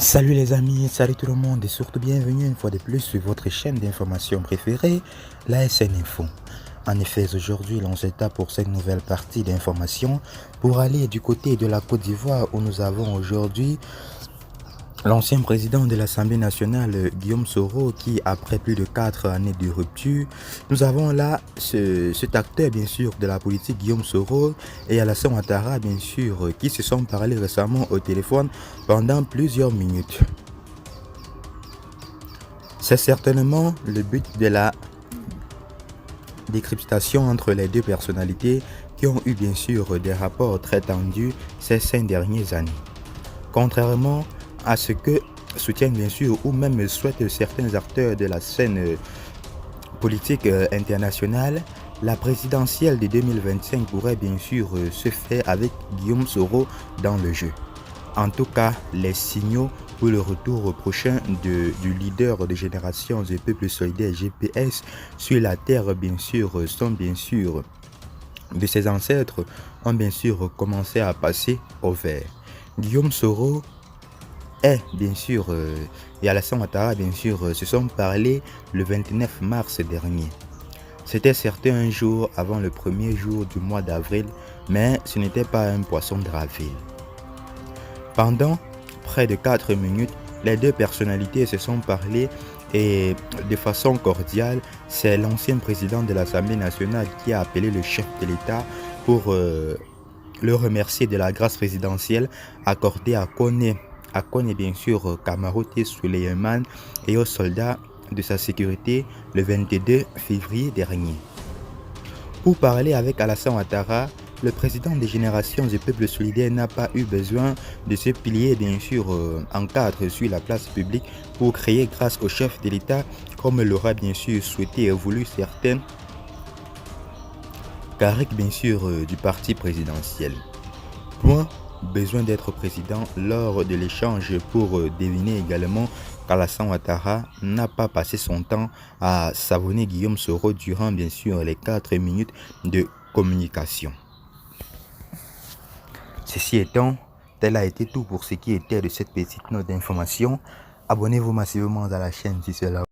Salut les amis, salut tout le monde et surtout bienvenue une fois de plus sur votre chaîne d'information préférée, la SN Info. En effet, aujourd'hui, l'on s'étape pour cette nouvelle partie d'information pour aller du côté de la Côte d'Ivoire où nous avons aujourd'hui l'ancien président de l'Assemblée nationale, Guillaume Soro, qui après plus de 4 années de rupture, nous avons là cet acteur bien sûr de la politique, Guillaume Soro, et Alassane Ouattara bien sûr, qui se sont parlé récemment au téléphone pendant plusieurs minutes. C'est certainement le but de la décryptation entre les deux personnalités qui ont eu bien sûr des rapports très tendus ces 5 dernières années. Contrairement à ce que soutiennent bien sûr ou même souhaitent certains acteurs de la scène politique internationale, la présidentielle de 2025 pourrait bien sûr se faire avec Guillaume Soro dans le jeu. En tout cas, les signaux pour le retour prochain du leader de Génération des Peuples Solidaires GPS sur la terre bien sûr sont bien sûr de ses ancêtres ont bien sûr commencé à passer au vert. Guillaume Soro est bien sûr et Alassane Ouattara bien sûr se sont parlé le 29 mars dernier. C'était certes un jour avant le premier jour du mois d'avril, mais ce n'était pas un poisson d'avril. Pendant près de 4 minutes, les deux personnalités se sont parlé et de façon cordiale, c'est l'ancien président de l'Assemblée nationale qui a appelé le chef de l'État pour le remercier de la grâce présidentielle accordée à Kone bien sûr, Kamaroté Souleyman et aux soldats de sa sécurité le 22 février dernier. Pour parler avec Alassane Ouattara, le président des Générations du Peuple Solidaire n'a pas eu besoin de se plier bien sûr en cadre sur la place publique pour créer grâce au chef de l'État comme l'aura bien sûr souhaité et voulu certaines carriques bien sûr du parti présidentiel. Point besoin d'être président lors de l'échange pour deviner également qu'Alassane Ouattara n'a pas passé son temps à savonner Guillaume Soro durant bien sûr les 4 minutes de communication. Ceci étant, tel a été tout pour ce qui était de cette petite note d'information. Abonnez-vous massivement à la chaîne si cela